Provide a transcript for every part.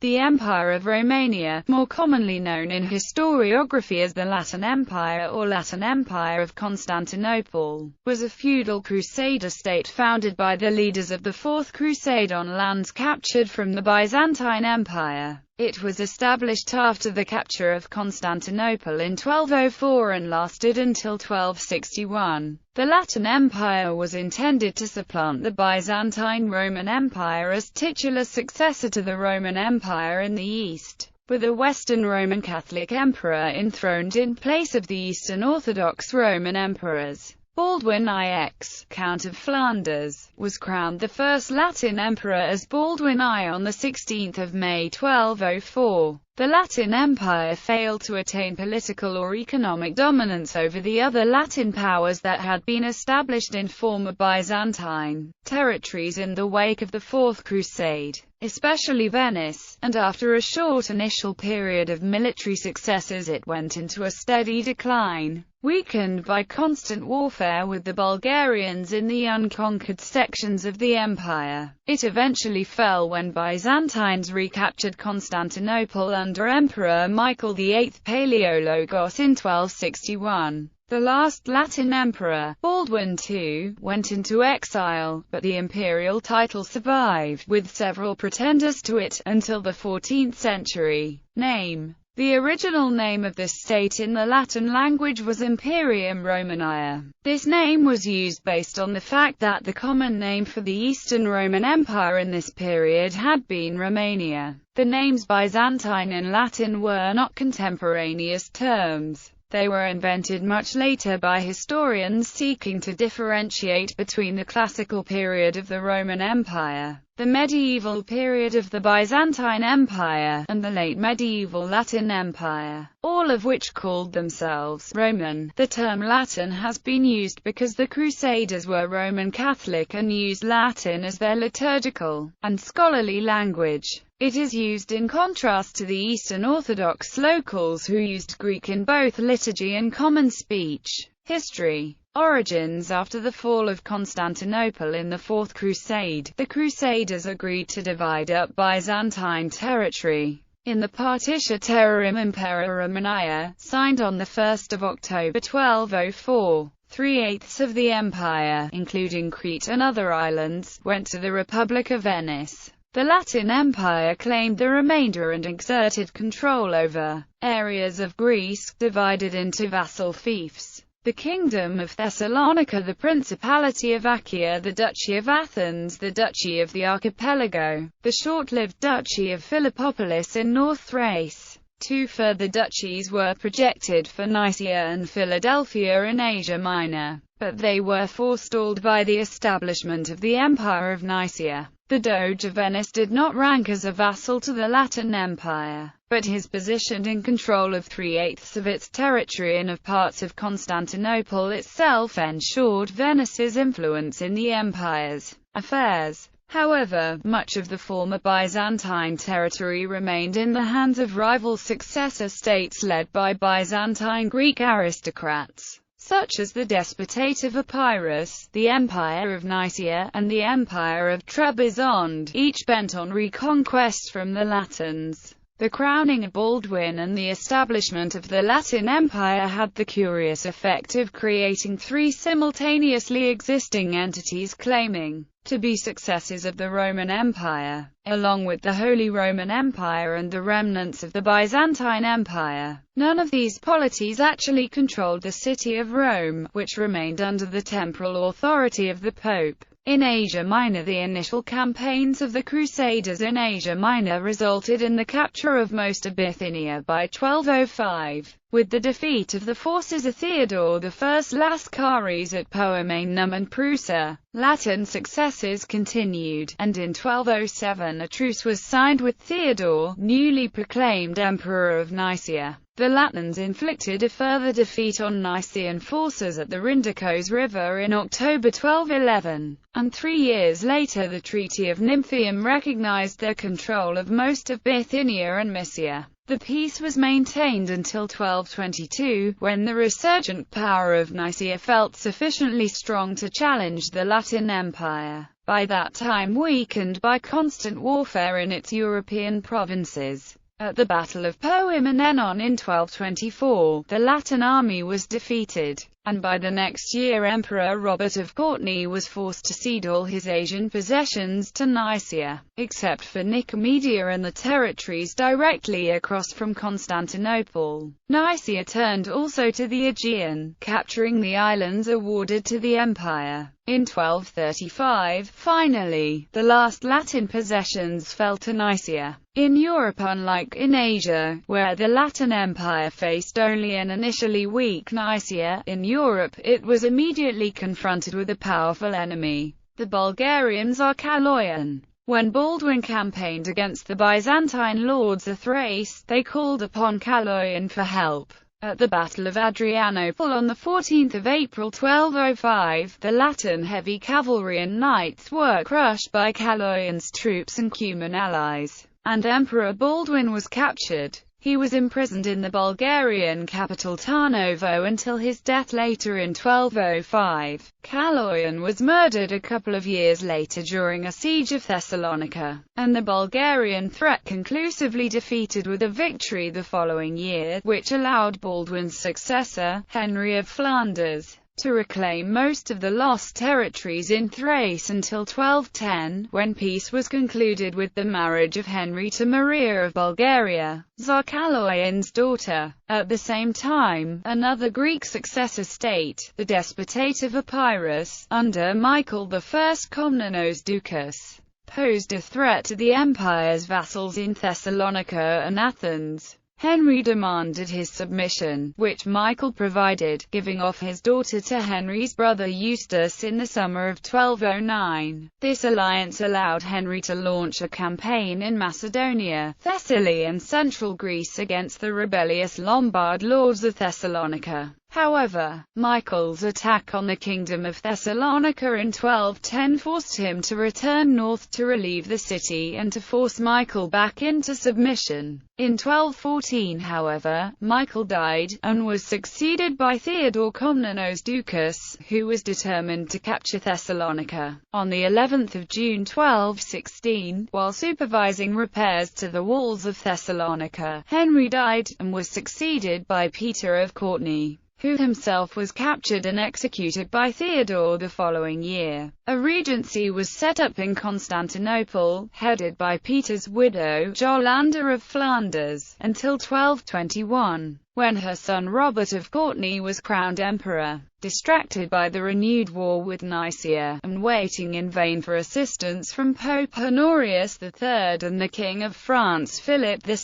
The Empire of Romania, more commonly known in historiography as the Latin Empire or Latin Empire of Constantinople, was a feudal crusader state founded by the leaders of the Fourth Crusade on lands captured from the Byzantine Empire. It was established after the capture of Constantinople in 1204 and lasted until 1261. The Latin Empire was intended to supplant the Byzantine Roman Empire as titular successor to the Roman Empire in the East, with a Western Roman Catholic emperor enthroned in place of the Eastern Orthodox Roman emperors. Baldwin I, Count of Flanders, was crowned the first Latin emperor as Baldwin I on 16 May 1204. The Latin Empire failed to attain political or economic dominance over the other Latin powers that had been established in former Byzantine territories in the wake of the Fourth Crusade, especially Venice, and after a short initial period of military successes it went into a steady decline. Weakened by constant warfare with the Bulgarians in the unconquered sections of the empire, it eventually fell when Byzantines recaptured Constantinople under Emperor Michael VIII Palaeologos in 1261. The last Latin emperor, Baldwin II, went into exile, but the imperial title survived, with several pretenders to it, until the 14th century. Name: the original name of this state in the Latin language was Imperium Romaniae. This name was used based on the fact that the common name for the Eastern Roman Empire in this period had been Romania. The names Byzantine and Latin were not contemporaneous terms. They were invented much later by historians seeking to differentiate between the classical period of the Roman Empire, the medieval period of the Byzantine Empire, and the late medieval Latin Empire, all of which called themselves Roman. The term Latin has been used because the Crusaders were Roman Catholic and used Latin as their liturgical and scholarly language. It is used in contrast to the Eastern Orthodox locals who used Greek in both liturgy and common speech. History. Origins. After the fall of Constantinople in the Fourth Crusade, the Crusaders agreed to divide up Byzantine territory. In the Partitio Terrarum Impera Romaniae, signed on 1 October 1204, 3/8 of the empire, including Crete and other islands, went to the Republic of Venice. The Latin Empire claimed the remainder and exerted control over areas of Greece, divided into vassal fiefs: the Kingdom of Thessalonica, the Principality of Achaia, the Duchy of Athens, the Duchy of the Archipelago, the short-lived Duchy of Philippopolis in North Thrace. Two further duchies were projected for Nicaea and Philadelphia in Asia Minor, but they were forestalled by the establishment of the Empire of Nicaea. The Doge of Venice did not rank as a vassal to the Latin Empire, but his position in control of 3/8 of its territory and of parts of Constantinople itself ensured Venice's influence in the empire's affairs. However, much of the former Byzantine territory remained in the hands of rival successor states led by Byzantine Greek aristocrats, such as the Despotate of Epirus, the Empire of Nicaea, and the Empire of Trebizond, each bent on reconquest from the Latins. The crowning of Baldwin and the establishment of the Latin Empire had the curious effect of creating three simultaneously existing entities claiming to be successors of the Roman Empire, along with the Holy Roman Empire and the remnants of the Byzantine Empire. None of these polities actually controlled the city of Rome, which remained under the temporal authority of the Pope. In Asia Minor, the initial campaigns of the Crusaders in Asia Minor resulted in the capture of most of Bithynia by 1205. With the defeat of the forces of Theodore I Lascaris at Poemaenum and Prusa, Latin successes continued, and in 1207 a truce was signed with Theodore, newly proclaimed Emperor of Nicaea. The Latins inflicted a further defeat on Nicaean forces at the Rhindakos River in October 1211, and 3 years later the Treaty of Nymphium recognized their control of most of Bithynia and Mysia. The peace was maintained until 1222, when the resurgent power of Nicaea felt sufficiently strong to challenge the Latin Empire. by that time weakened by constant warfare in its European provinces. At the Battle of Poemenennon in 1224, the Latin army was defeated, and by the next year Emperor Robert of Courtenay was forced to cede all his Asian possessions to Nicaea, except for Nicomedia and the territories directly across from Constantinople. Nicaea turned also to the Aegean, capturing the islands awarded to the empire. In 1235, finally, the last Latin possessions fell to Nicaea. In Europe, unlike in Asia, where the Latin Empire faced only an initially weak Nicaea, in Europe, it was immediately confronted with a powerful enemy, the Bulgarian Tsar Kaloyan. When Baldwin campaigned against the Byzantine lords of Thrace, they called upon Kaloyan for help. At the Battle of Adrianople on 14 April 1205, the Latin heavy cavalry and knights were crushed by Kaloyan's troops and Cuman allies, and Emperor Baldwin was captured. He was imprisoned in the Bulgarian capital Tarnovo until his death later in 1205. Kaloyan was murdered a couple of years later during a siege of Thessalonica, and the Bulgarian threat conclusively defeated with a victory the following year, which allowed Baldwin's successor, Henry of Flanders, to reclaim most of the lost territories in Thrace until 1210, when peace was concluded with the marriage of Henry to Maria of Bulgaria, Tsar Kaloyan's daughter. At the same time, another Greek successor state, the Despotate of Epirus, under Michael I Komnenos Doukas, posed a threat to the empire's vassals in Thessalonica and Athens. Henry demanded his submission, which Michael provided, giving off his daughter to Henry's brother Eustace in the summer of 1209. This alliance allowed Henry to launch a campaign in Macedonia, Thessaly and central Greece against the rebellious Lombard lords of Thessalonica. However, Michael's attack on the Kingdom of Thessalonica in 1210 forced him to return north to relieve the city and to force Michael back into submission. In 1214, however, Michael died, and was succeeded by Theodore Komnenos Doukas, who was determined to capture Thessalonica. On the 11th of June 1216, while supervising repairs to the walls of Thessalonica, Henry died, and was succeeded by Peter of Courtenay, who himself was captured and executed by Theodore the following year. A regency was set up in Constantinople, headed by Peter's widow, Jolanda of Flanders, until 1221, when her son Robert of Courtenay was crowned emperor. Distracted by the renewed war with Nicaea, and waiting in vain for assistance from Pope Honorius III and the King of France Philip II,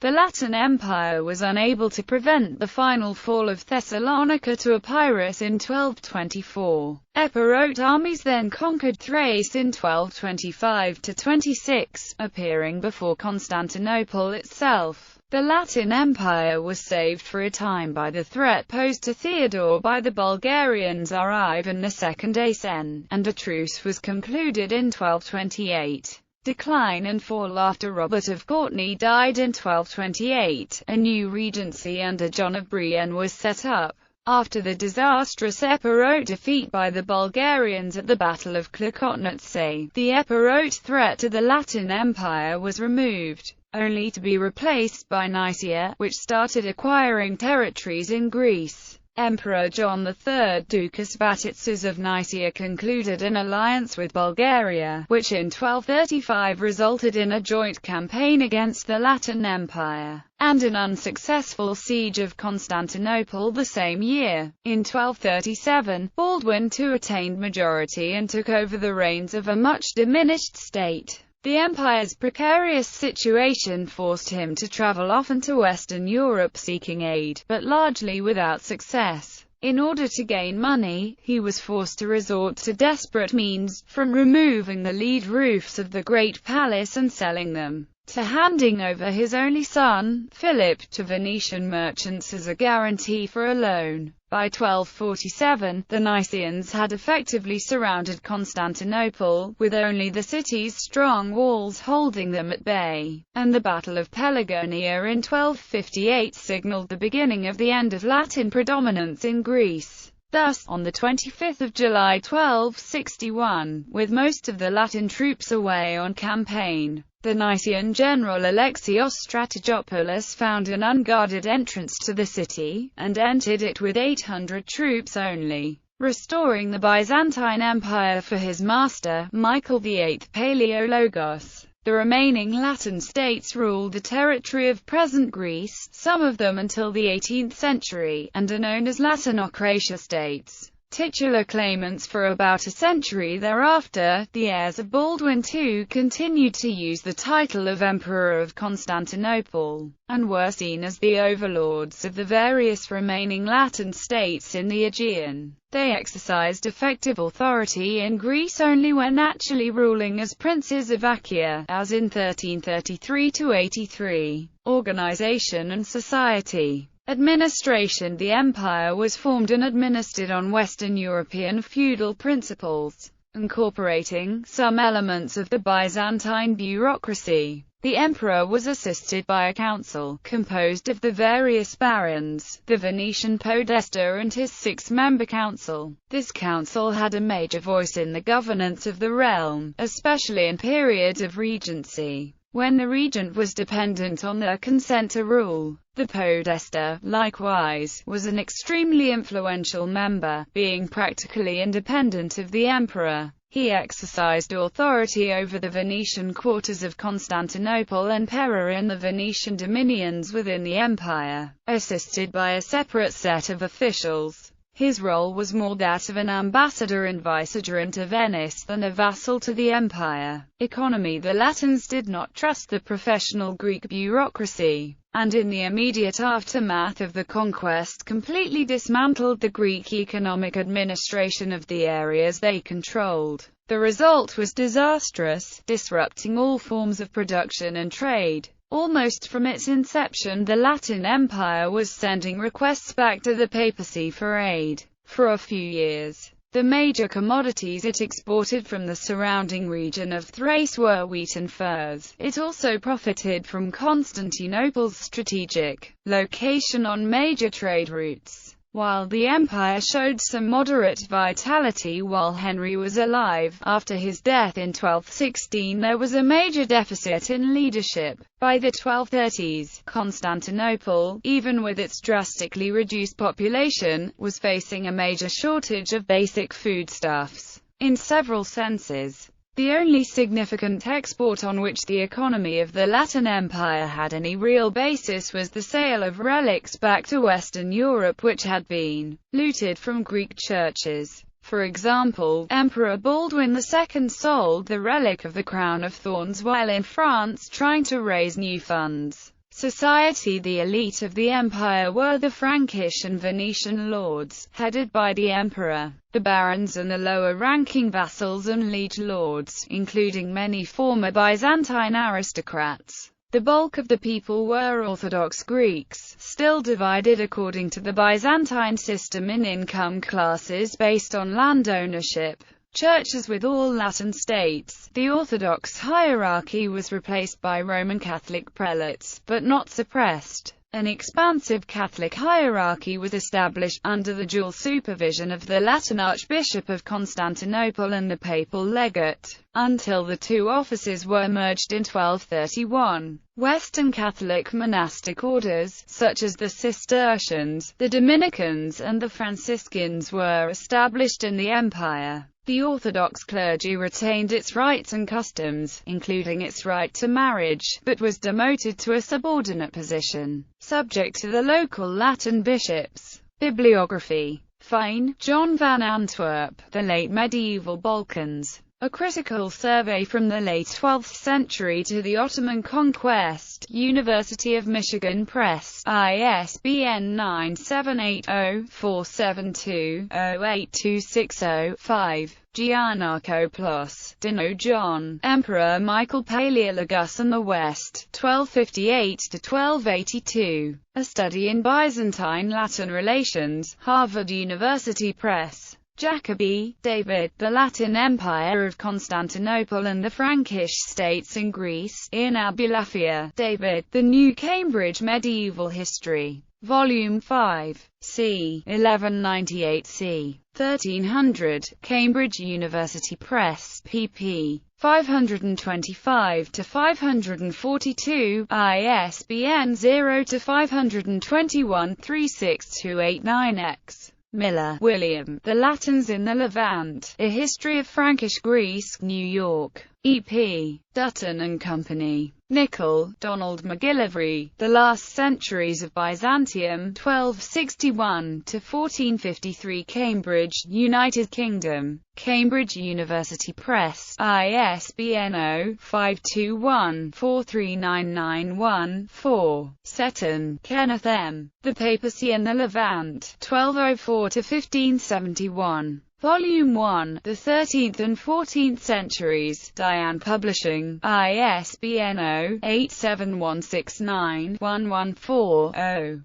the Latin Empire was unable to prevent the final fall of Thessalonica to Epirus in 1224. Epirote armies then conquered Thrace in 1225–26, appearing before Constantinople itself. The Latin Empire was saved for a time by the threat posed to Theodore by the Bulgarian Tsar Ivan II Asen, and a truce was concluded in 1228. Decline and fall. After Robert of Courtenay died in 1228, a new regency under John of Brienne was set up. After the disastrous Epirote defeat by the Bulgarians at the Battle of Klokotnitsa, the Epirote threat to the Latin Empire was removed, only to be replaced by Nicaea, which started acquiring territories in Greece. Emperor John III Doukas Vatatzes of Nicaea concluded an alliance with Bulgaria, which in 1235 resulted in a joint campaign against the Latin Empire, and an unsuccessful siege of Constantinople the same year. In 1237, Baldwin II attained majority and took over the reins of a much diminished state. The empire's precarious situation forced him to travel often to Western Europe seeking aid, but largely without success. In order to gain money, he was forced to resort to desperate means, from removing the lead roofs of the Great Palace and selling them, to handing over his only son, Philip, to Venetian merchants as a guarantee for a loan. By 1247, the Nicaeans had effectively surrounded Constantinople, with only the city's strong walls holding them at bay, and the Battle of Pelagonia in 1258 signaled the beginning of the end of Latin predominance in Greece. Thus, on the 25th of July 1261, with most of the Latin troops away on campaign, the Nician general Alexios Strategopoulos found an unguarded entrance to the city, and entered it with 800 troops only, restoring the Byzantine Empire for his master, Michael VIII Palaiologos. The remaining Latin states ruled the territory of present Greece, some of them until the 18th century, and are known as Latinocratia states. Titular claimants for about a century thereafter, the heirs of Baldwin II continued to use the title of Emperor of Constantinople, and were seen as the overlords of the various remaining Latin states in the Aegean. They exercised effective authority in Greece only when actually ruling as princes of Achaia, as in 1333–83. Organization and society. Administration. The empire was formed and administered on Western European feudal principles, incorporating some elements of the Byzantine bureaucracy. The emperor was assisted by a council, composed of the various barons, the Venetian podesta and his six-member council. This council had a major voice in the governance of the realm, especially in periods of regency, when the regent was dependent on their consent to rule. The podesta, likewise, was an extremely influential member, being practically independent of the emperor. He exercised authority over the Venetian quarters of Constantinople and Pera in the Venetian dominions within the empire, assisted by a separate set of officials. His role was more that of an ambassador and vicegerent to Venice than a vassal to the empire. Economy. The Latins did not trust the professional Greek bureaucracy, and in the immediate aftermath of the conquest completely dismantled the Greek economic administration of the areas they controlled. The result was disastrous, disrupting all forms of production and trade. Almost from its inception, the Latin Empire was sending requests back to the papacy for aid. For a few years, the major commodities it exported from the surrounding region of Thrace were wheat and furs. It also profited from Constantinople's strategic location on major trade routes. While the empire showed some moderate vitality while Henry was alive, after his death in 1216 there was a major deficit in leadership. By the 1230s, Constantinople, even with its drastically reduced population, was facing a major shortage of basic foodstuffs. In several senses, the only significant export on which the economy of the Latin Empire had any real basis was the sale of relics back to Western Europe which had been looted from Greek churches. For example, Emperor Baldwin II sold the relic of the crown of thorns while in France trying to raise new funds. Society. The elite of the empire were the Frankish and Venetian lords, headed by the emperor, the barons and the lower-ranking vassals and liege lords, including many former Byzantine aristocrats. The bulk of the people were Orthodox Greeks, still divided according to the Byzantine system in income classes based on land ownership. Churches. With all Latin states, the Orthodox hierarchy was replaced by Roman Catholic prelates, but not suppressed. An expansive Catholic hierarchy was established, under the dual supervision of the Latin Archbishop of Constantinople and the Papal Legate, until the two offices were merged in 1231. Western Catholic monastic orders, such as the Cistercians, the Dominicans and the Franciscans, were established in the empire. The Orthodox clergy retained its rights and customs, including its right to marriage, but was demoted to a subordinate position, subject to the local Latin bishops. Bibliography. Fine, John van Antwerp, The Late Medieval Balkans. A critical survey from the late 12th century to the Ottoman conquest. University of Michigan Press. ISBN 978-0-472-08260-5. Giannaco Plus, Dino John, Emperor Michael Palaiologos and the West, 1258–1282. A Study in Byzantine Latin Relations, Harvard University Press. Jacobi, David, The Latin Empire of Constantinople and the Frankish States in Greece, in Abulafia, David, The New Cambridge Medieval History. Volume 5, c. 1198 c. 1300, Cambridge University Press, pp. 525-542, ISBN 0-521-36289-X. Miller, William. The Latins in the Levant. A History of Frankish Greece, New York. E.P. Dutton and Company. Nickel, Donald McGillivray. The Last Centuries of Byzantium, 1261-1453, Cambridge, United Kingdom. Cambridge University Press, ISBN 0-521-43991-4. Seton, Kenneth M. The Papacy and the Levant, 1204-1571. Volume 1, The 13th and 14th Centuries, Diane Publishing, ISBN 0-87169-114-0.